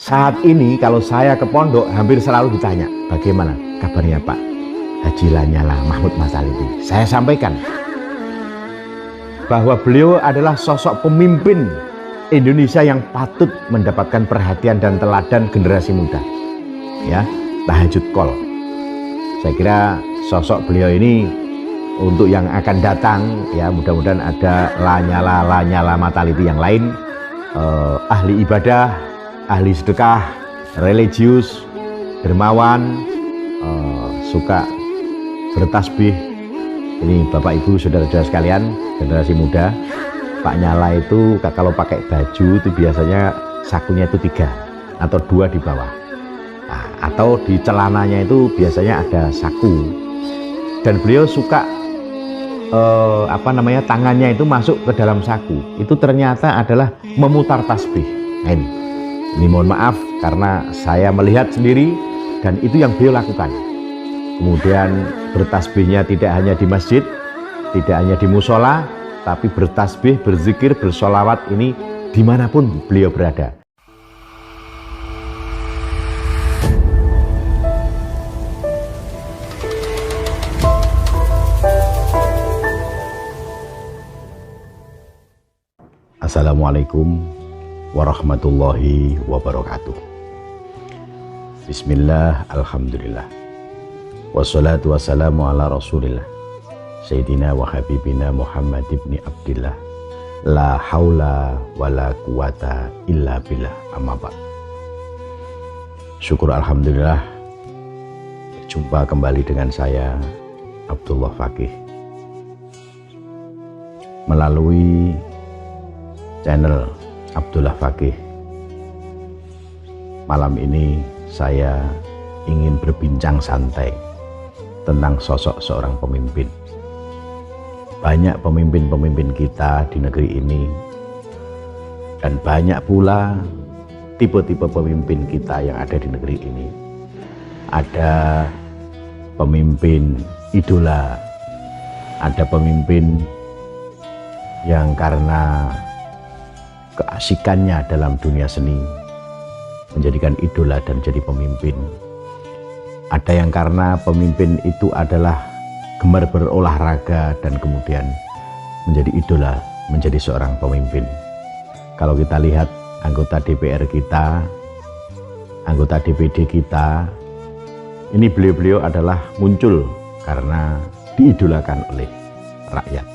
Saat ini kalau saya ke pondok hampir selalu ditanya, bagaimana kabarnya Pak Haji Lanyala Mahmud Mataliti. Saya sampaikan bahwa beliau adalah sosok pemimpin Indonesia yang patut mendapatkan perhatian dan teladan generasi muda. Ya, tahajud kol. Saya kira sosok beliau ini untuk yang akan datang, ya mudah-mudahan ada Lanyala Mataliti yang lain, ahli ibadah, ahli sedekah, religius, dermawan, suka bertasbih. Ini Bapak Ibu saudara-saudara sekalian, generasi muda, Pak Nyala itu kalau pakai baju itu biasanya sakunya itu 3 atau 2 di bawah, nah, atau di celananya itu biasanya ada saku. Dan beliau suka tangannya itu masuk ke dalam saku, itu ternyata adalah memutar tasbih. Nah, ini mohon maaf karena saya melihat sendiri dan itu yang beliau lakukan. Kemudian bertasbihnya tidak hanya di masjid, tidak hanya di musola, tapi bertasbih, berzikir, bersolawat ini dimanapun beliau berada. Assalamualaikum warahmatullahi wabarakatuh. Bismillah, alhamdulillah, wassalatu wassalamu ala rasulillah Sayyidina wa habibina Muhammad ibn Abdillah, la haula wa la quwata illa billah, amma ba'd. Syukur alhamdulillah berjumpa kembali dengan saya Abdullah Fakih melalui channel Abdullah Fakih. Malam ini saya ingin berbincang santai tentang sosok seorang pemimpin. Banyak pemimpin-pemimpin kita di negeri ini, dan banyak pula tipe-tipe pemimpin kita yang ada di negeri ini. Ada pemimpin idola, ada pemimpin yang karena keasikannya dalam dunia seni menjadikan idola dan jadi pemimpin. Ada yang karena pemimpin itu adalah gemar berolahraga dan kemudian menjadi idola, menjadi seorang pemimpin. Kalau kita lihat anggota DPR kita, anggota DPD kita, ini beliau-beliau adalah muncul karena diidolakan oleh rakyat,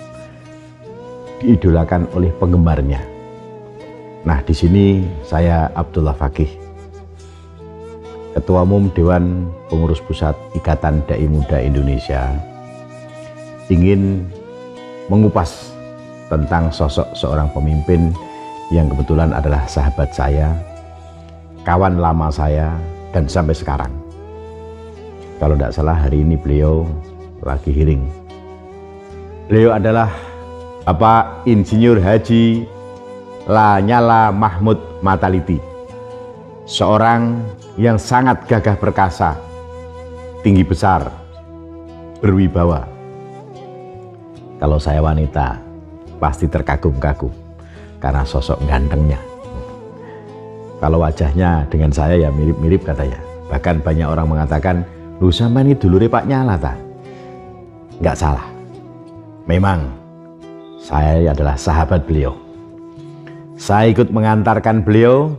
diidolakan oleh penggemarnya. Nah, di sini saya Abdullah Fakih, Ketua Umum Dewan Pengurus Pusat Ikatan Dai Muda Indonesia, ingin mengupas tentang sosok seorang pemimpin yang kebetulan adalah sahabat saya, kawan lama saya, dan sampai sekarang. Kalau tidak salah hari ini beliau lagi hearing. Beliau adalah Bapak Insinyur Haji Lanyala Mahmud Mataliti, seorang yang sangat gagah perkasa, tinggi besar, berwibawa. Kalau saya wanita pasti terkagum-kagum karena sosok gantengnya. Kalau wajahnya dengan saya ya mirip-mirip katanya. Bahkan banyak orang mengatakan, "Lu sama ini dulure Pak Nyala ta?" Nggak salah. Memang saya adalah sahabat beliau. Saya ikut mengantarkan beliau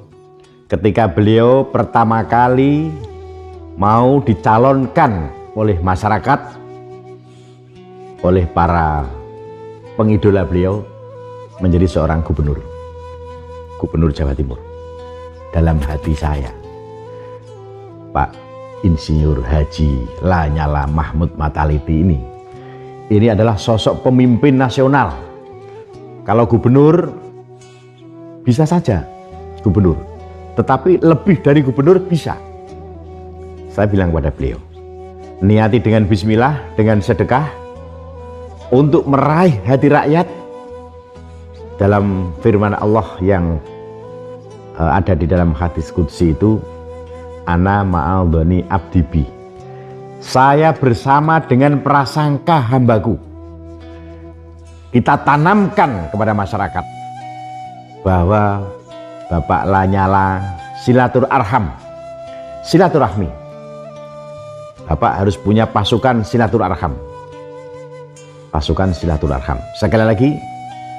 ketika beliau pertama kali mau dicalonkan oleh masyarakat, oleh para pengidola beliau menjadi seorang gubernur Jawa Timur. Dalam hati saya, Pak Insinyur Haji Lanyala Mahmud Mataliti ini adalah sosok pemimpin nasional. Kalau gubernur bisa saja gubernur, tetapi lebih dari gubernur bisa. Saya bilang pada beliau, niati dengan bismillah, dengan sedekah untuk meraih hati rakyat. Dalam firman Allah yang ada di dalam hadis qudsi itu, ana ma'aldhani abdibi, saya bersama dengan prasangka hambaku. Kita tanamkan kepada masyarakat bahwa Bapak Lanyala silaturahim, silaturahmi. Bapak harus punya pasukan silaturahim. Pasukan silaturahim. Sekali lagi,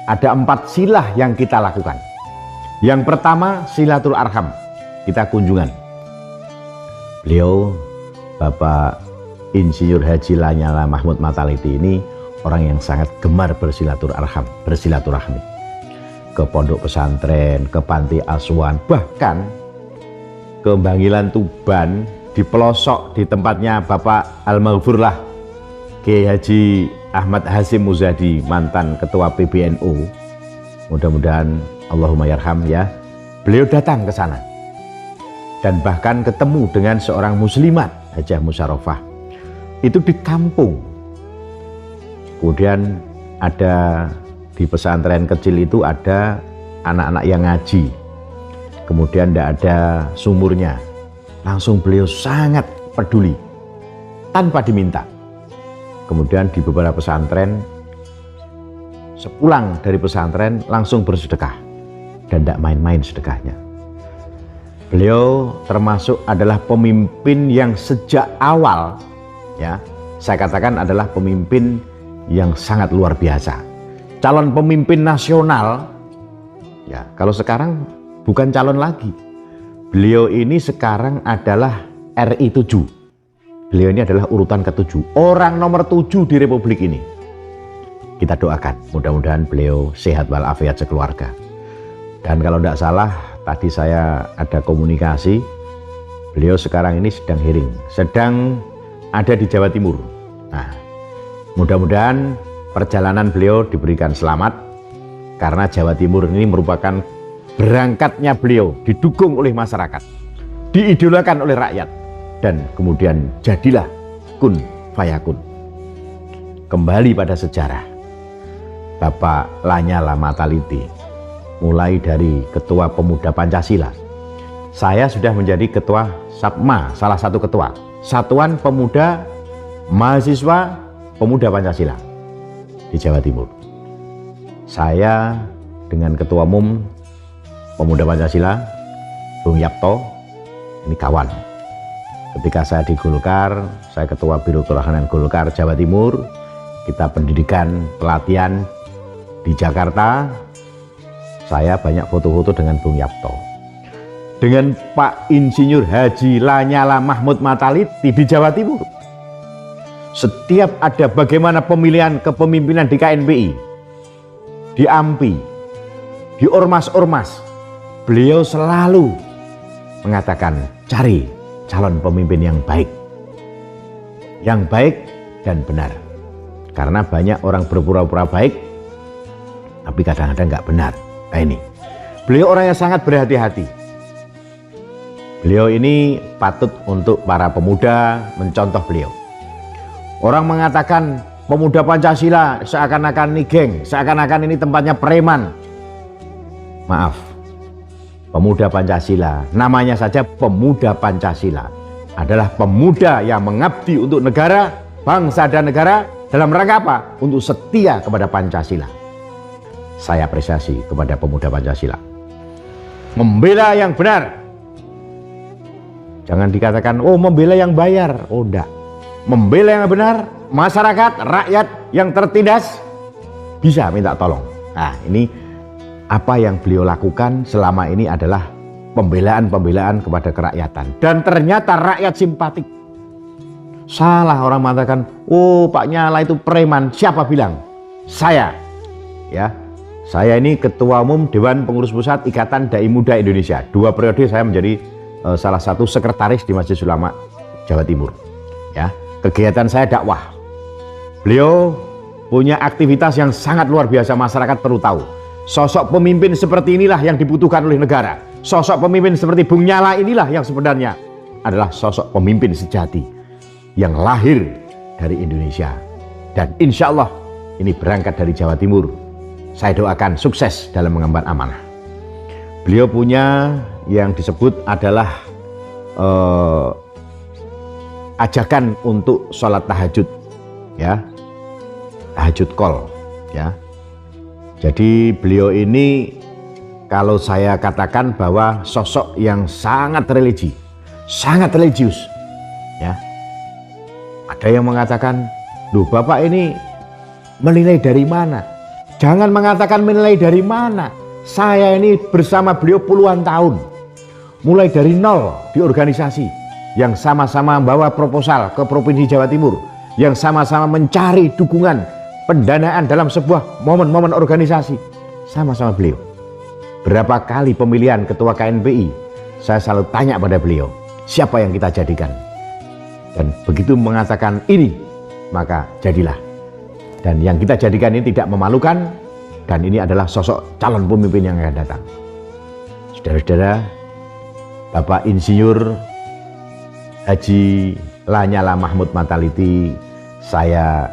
ada 4 silah yang kita lakukan. Yang pertama, silaturahim. Kita kunjungan. Beliau, Bapak Insinyur Haji Lanyala Mahmud Mataliti ini orang yang sangat gemar bersilaturahmi. Ke pondok pesantren, ke panti asuhan, bahkan ke Banggilan Tuban, di pelosok di tempatnya Bapak Almarhumlah Kiai Haji Ahmad Hasyim Muzadi, mantan ketua PBNU. Mudah-mudahan Allahumma yarham ya. Beliau datang ke sana dan bahkan ketemu dengan seorang muslimat, Hajah Musyarrafah. Itu di kampung. Kemudian ada di pesantren kecil itu ada anak-anak yang ngaji. Kemudian tidak ada sumurnya. Langsung beliau sangat peduli tanpa diminta. Kemudian di beberapa pesantren, sepulang dari pesantren langsung bersedekah dan tidak main-main sedekahnya. Beliau termasuk adalah pemimpin yang sejak awal, ya, saya katakan adalah pemimpin yang sangat luar biasa. Calon pemimpin nasional, ya, kalau sekarang bukan calon lagi. Beliau ini sekarang adalah RI 7. Beliau ini adalah urutan ke-7. Orang nomor 7 di Republik ini. Kita doakan, mudah-mudahan beliau sehat walafiat sekeluarga. Dan kalau tidak salah, tadi saya ada komunikasi, beliau sekarang ini sedang hearing, sedang ada di Jawa Timur. Nah, mudah-mudahan perjalanan beliau diberikan selamat, karena Jawa Timur ini merupakan berangkatnya beliau, didukung oleh masyarakat, diidolakan oleh rakyat, dan kemudian jadilah kun fayakun. Kembali pada sejarah, Bapak Lanyala Mataliti, mulai dari Ketua Pemuda Pancasila, saya sudah menjadi Ketua SAPMA, salah satu ketua, Satuan Pemuda Mahasiswa Pemuda Pancasila di Jawa Timur. Saya dengan Ketua Umum Pemuda Pancasila, Bung Yapto, ini kawan. Ketika saya di Golkar, saya Ketua Biro Kerahanan Golkar Jawa Timur, kita pendidikan, pelatihan di Jakarta, saya banyak foto-foto dengan Bung Yapto. Dengan Pak Insinyur Haji Lanyala Mahmud Mataliti di Jawa Timur. Setiap ada bagaimana pemilihan kepemimpinan di KNPI, di AMPI, di ormas-ormas, beliau selalu mengatakan cari calon pemimpin yang baik dan benar. Karena banyak orang berpura-pura baik, tapi kadang-kadang nggak benar. Nah ini, beliau orang yang sangat berhati-hati. Beliau ini patut untuk para pemuda mencontoh beliau. Orang mengatakan pemuda Pancasila seakan-akan ini geng, seakan-akan ini tempatnya preman. Maaf, pemuda Pancasila, namanya saja pemuda Pancasila, adalah pemuda yang mengabdi untuk negara, bangsa dan negara, dalam rangka apa? Untuk setia kepada Pancasila. Saya apresiasi kepada pemuda Pancasila. Membela yang benar. Jangan dikatakan, oh membela yang bayar. Oh enggak. Membela yang benar, masyarakat, rakyat yang tertindas bisa minta tolong. Nah ini apa yang beliau lakukan selama ini adalah pembelaan-pembelaan kepada kerakyatan. Dan ternyata rakyat simpatik. Salah orang mengatakan, oh Pak Nyala itu preman. Siapa bilang? Saya. Ya, saya ini Ketua Umum Dewan Pengurus Pusat Ikatan Dai Muda Indonesia. 2 periode saya menjadi salah satu sekretaris di Majelis Ulama Jawa Timur. Ya, kegiatan saya dakwah. Beliau punya aktivitas yang sangat luar biasa, masyarakat perlu tahu. Sosok pemimpin seperti inilah yang dibutuhkan oleh negara. Sosok pemimpin seperti Bung Nyala inilah yang sebenarnya adalah sosok pemimpin sejati yang lahir dari Indonesia. Dan insya Allah ini berangkat dari Jawa Timur. Saya doakan sukses dalam mengemban amanah. Beliau punya yang disebut adalah ajakan untuk sholat tahajud, ya, tahajud call, ya. Jadi beliau ini kalau saya katakan bahwa sosok yang sangat religi, sangat religius. Ya, ada yang mengatakan, "Duh, Bapak ini menilai dari mana?" Jangan mengatakan menilai dari mana. Saya ini bersama beliau puluhan tahun, mulai dari nol di organisasi, yang sama-sama membawa proposal ke Provinsi Jawa Timur, yang sama-sama mencari dukungan pendanaan dalam sebuah momen-momen organisasi, sama-sama beliau. Berapa kali pemilihan ketua KNPI, saya selalu tanya pada beliau, siapa yang kita jadikan? Dan begitu mengatakan ini, maka jadilah. Dan yang kita jadikan ini tidak memalukan, dan ini adalah sosok calon pemimpin yang akan datang. Saudara-saudara, Bapak Insinyur Haji Lanyala Mahmud Mataliti, saya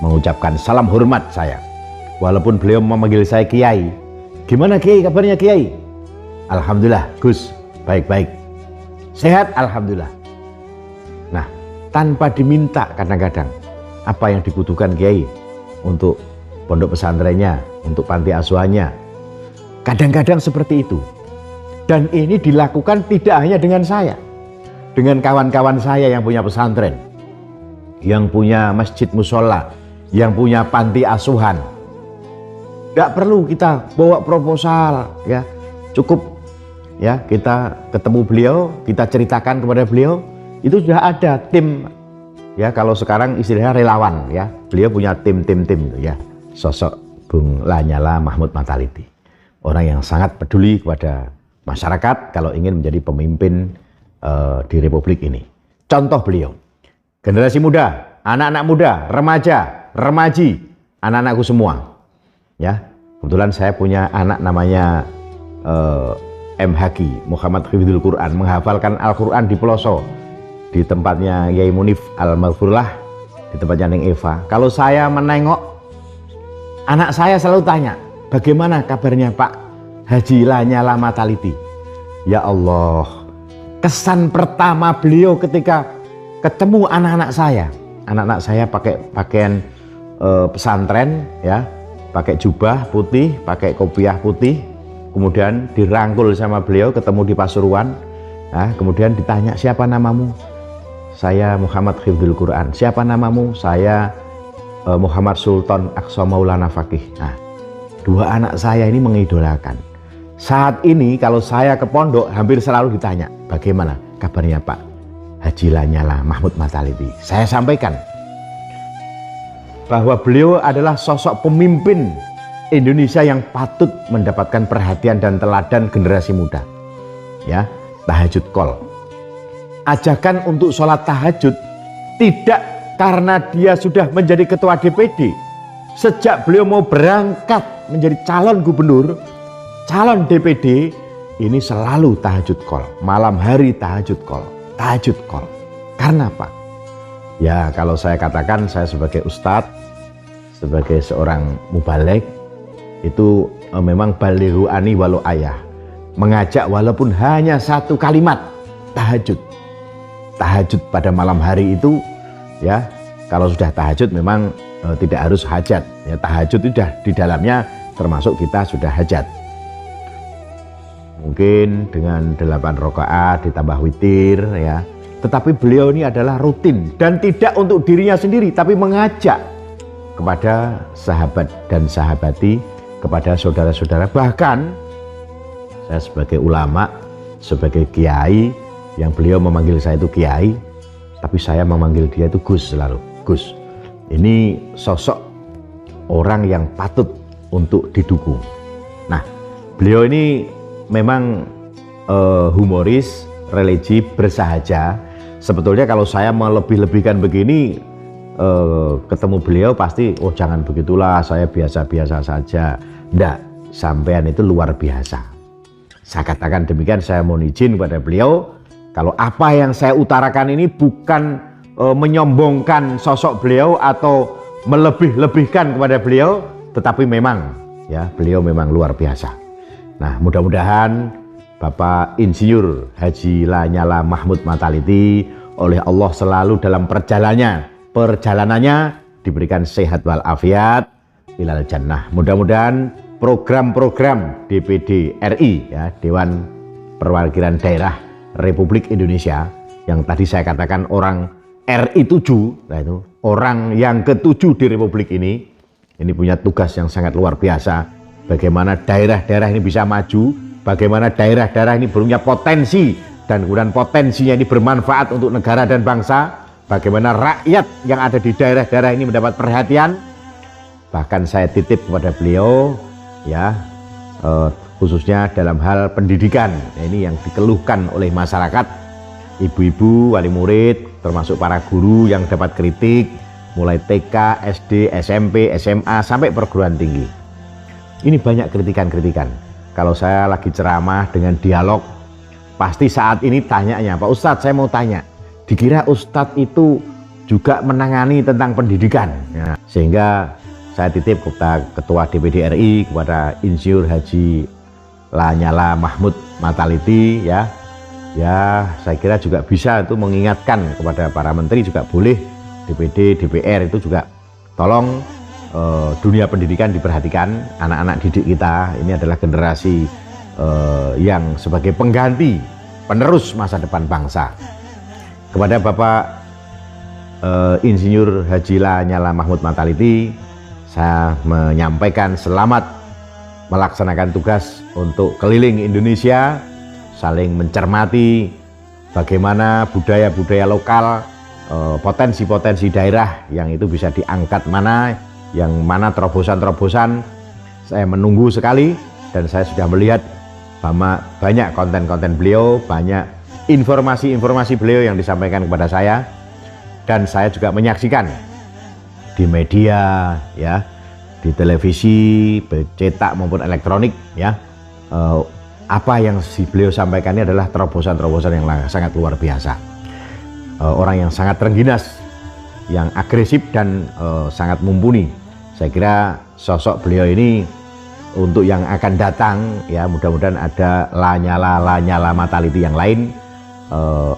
mengucapkan salam hormat saya. Walaupun beliau memanggil saya Kiai. Gimana Kiai, kabarnya Kiai? Alhamdulillah Gus, baik-baik. Sehat Alhamdulillah. Nah, tanpa diminta kadang-kadang apa yang dibutuhkan Kiai untuk pondok pesantrennya, untuk panti asuhannya. Kadang-kadang seperti itu. Dan ini dilakukan tidak hanya dengan saya, dengan kawan-kawan saya yang punya pesantren, yang punya masjid musola, yang punya panti asuhan. Tidak perlu kita bawa proposal, ya, cukup ya kita ketemu beliau, kita ceritakan kepada beliau, itu sudah ada tim, ya, kalau sekarang istilahnya relawan, ya, beliau punya tim ya. Sosok Bung Lanyala Mahmud Mataliti, orang yang sangat peduli kepada masyarakat kalau ingin menjadi pemimpin di Republik ini. Contoh beliau, generasi muda, anak-anak muda, remaja, remaji, anak-anakku semua. Ya, kebetulan saya punya anak namanya MHQ, Muhammad Hifdzul Quran, menghafalkan Al-Quran di Peloso, di tempatnya Yai Munif Al-Maghfurlah, di tempatnya Neng Eva. Kalau saya menengok, anak saya selalu tanya, bagaimana kabarnya Pak Haji Lanyala Mataliti? Ya Allah, kesan pertama beliau ketika ketemu anak-anak saya pakai pakaian pesantren, ya, pakai jubah putih, pakai kopiah putih, kemudian dirangkul sama beliau ketemu di Pasuruan. Nah, kemudian ditanya, siapa namamu? Saya Muhammad Hifdzul Quran. Siapa namamu? Saya Muhammad Sultan Aqsa Maulana Faqih. Nah, dua anak saya ini mengidolakan. Saat ini kalau saya ke pondok hampir selalu ditanya, bagaimana kabarnya Pak Haji Lanyala Mahmud Mataliti? Saya sampaikan bahwa beliau adalah sosok pemimpin Indonesia yang patut mendapatkan perhatian dan teladan generasi muda. Ya, tahajud kol. Ajakan untuk sholat tahajud tidak karena dia sudah menjadi ketua DPD. Sejak beliau mau berangkat menjadi calon gubernur, calon DPD, ini selalu tahajud kol. Malam hari tahajud kol. Tahajud kol. Karena apa? Ya, kalau saya katakan, saya sebagai ustadz, sebagai seorang mubaligh, itu memang balighu ani walau ayah, mengajak walaupun hanya satu kalimat, tahajud. Tahajud pada malam hari itu, ya, kalau sudah tahajud memang tidak harus hajat, ya, tahajud itu sudah di dalamnya termasuk kita sudah hajat. Mungkin dengan 8 rakaat ditambah witir, ya. Tetapi beliau ini adalah rutin dan tidak untuk dirinya sendiri, tapi mengajak kepada sahabat dan sahabati, kepada saudara-saudara. Bahkan saya sebagai ulama, sebagai kiai, yang beliau memanggil saya itu kiai, tapi saya memanggil dia itu Gus selalu. Gus, ini sosok orang yang patut untuk didukung. Nah, beliau ini memang humoris, religi, bersahaja. Sebetulnya kalau saya melebih-lebihkan begini, ketemu beliau pasti, oh jangan begitulah, saya biasa-biasa saja. Nggak, sampean itu luar biasa. Saya katakan demikian, saya mohon izin kepada beliau, kalau apa yang saya utarakan ini bukan menyombongkan sosok beliau atau melebih-lebihkan kepada beliau, tetapi memang, ya, beliau memang luar biasa. Nah, mudah-mudahan Bapak Insinyur Haji Lanyala Mahmud Mataliti oleh Allah selalu dalam perjalanannya diberikan sehat walafiat ilal jannah. Mudah-mudahan program-program DPD RI, ya, Dewan Perwakilan Daerah Republik Indonesia, yang tadi saya katakan orang RI 7, nah itu orang yang ke-7 di Republik ini punya tugas yang sangat luar biasa. Bagaimana daerah-daerah ini bisa maju, bagaimana daerah-daerah ini punya potensi, dan kemudian potensinya ini bermanfaat untuk negara dan bangsa, bagaimana rakyat yang ada di daerah-daerah ini mendapat perhatian. Bahkan saya titip kepada beliau, ya, khususnya dalam hal pendidikan, ini yang dikeluhkan oleh masyarakat, ibu-ibu, wali murid, termasuk para guru yang dapat kritik, mulai TK, SD, SMP, SMA, sampai perguruan tinggi. Ini banyak kritikan-kritikan. Kalau saya lagi ceramah dengan dialog, pasti saat ini tanyanya, Pak Ustadz, saya mau tanya, dikira Ustadz itu juga menangani tentang pendidikan, ya, sehingga saya titip kepada Ketua DPD RI, kepada Insinyur Haji Lanyala Mahmud Mataliti, ya, saya kira juga bisa itu mengingatkan kepada para menteri, juga boleh DPD, DPR itu juga tolong dunia pendidikan diperhatikan. Anak-anak didik kita ini adalah generasi yang sebagai pengganti, penerus masa depan bangsa. Kepada Bapak Insinyur Haji Lanyala Mahmud Mataliti, saya menyampaikan selamat melaksanakan tugas untuk keliling Indonesia, saling mencermati bagaimana budaya-budaya lokal, potensi-potensi daerah yang itu bisa diangkat, mana yang mana terobosan-terobosan. Saya menunggu sekali, dan saya sudah melihat banyak konten-konten beliau, banyak informasi-informasi beliau yang disampaikan kepada saya, dan saya juga menyaksikan di media, ya, di televisi, cetak maupun elektronik, ya, apa yang beliau sampaikan ini adalah terobosan-terobosan yang sangat luar biasa. Orang yang sangat rengginas, yang agresif, dan sangat mumpuni. Saya kira sosok beliau ini untuk yang akan datang, ya, mudah-mudahan ada Lanyala Mataliti yang lain,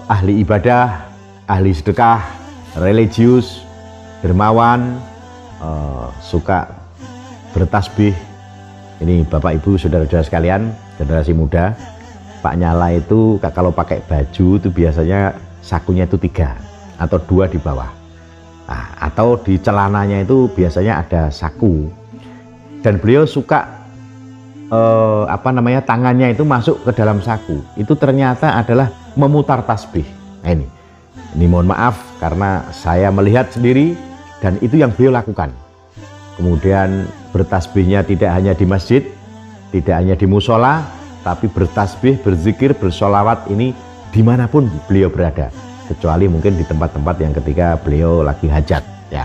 ahli ibadah, ahli sedekah, religius, dermawan, suka bertasbih. Ini Bapak Ibu, saudara-saudara sekalian, generasi muda, Pak Nyala itu kalau pakai baju itu biasanya sakunya itu 3 atau 2 di bawah. Nah, atau di celananya itu biasanya ada saku, dan beliau suka tangannya itu masuk ke dalam saku, itu ternyata adalah memutar tasbih. Nah, ini mohon maaf karena saya melihat sendiri, dan itu yang beliau lakukan. Kemudian bertasbihnya tidak hanya di masjid, tidak hanya di musola, tapi bertasbih, berzikir, bersolawat ini dimanapun beliau berada, kecuali mungkin di tempat-tempat yang ketika beliau lagi hajat, ya.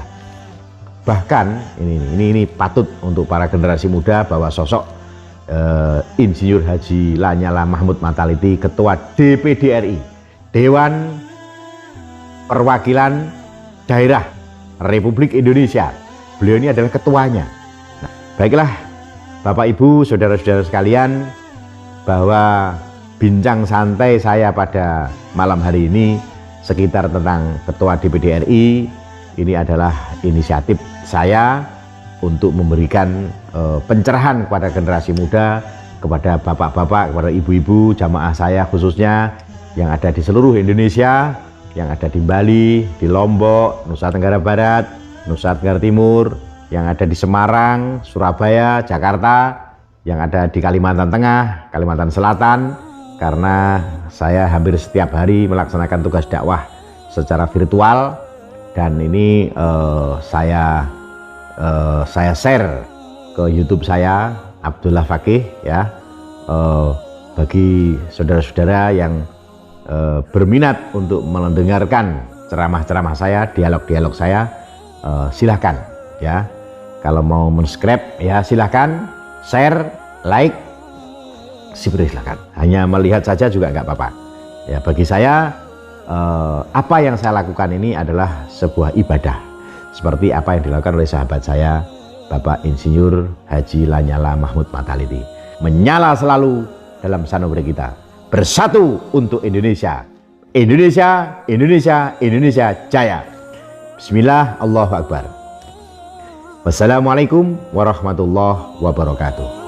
Bahkan ini patut untuk para generasi muda, bahwa sosok Insinyur Haji Lanyala Mahmud Mataliti, Ketua DPD RI, Dewan Perwakilan Daerah Republik Indonesia, beliau ini adalah ketuanya. Nah, baiklah Bapak Ibu, saudara-saudara sekalian, bahwa bincang santai saya pada malam hari ini sekitar tentang Ketua DPD RI ini adalah inisiatif saya untuk memberikan pencerahan kepada generasi muda, kepada bapak-bapak, kepada ibu-ibu, jamaah saya khususnya yang ada di seluruh Indonesia, yang ada di Bali, di Lombok, Nusa Tenggara Barat, Nusa Tenggara Timur, yang ada di Semarang, Surabaya, Jakarta, yang ada di Kalimantan Tengah, Kalimantan Selatan, karena saya hampir setiap hari melaksanakan tugas dakwah secara virtual, dan ini saya share ke YouTube saya, Abdullah Fakih, ya, bagi saudara-saudara yang berminat untuk mendengarkan ceramah-ceramah saya, dialog-dialog saya, silahkan, ya. Kalau mau subscribe, ya silahkan, share, like, silahkan. Hanya melihat saja juga nggak apa-apa. Ya, bagi saya apa yang saya lakukan ini adalah sebuah ibadah, seperti apa yang dilakukan oleh sahabat saya, Bapak Insinyur Haji Lanyala Mahmud Mataliti. Menyala selalu dalam sanubari kita, bersatu untuk Indonesia. Indonesia, Indonesia, Indonesia jaya. Bismillah, Allahu Akbar. Wassalamualaikum warahmatullahi wabarakatuh.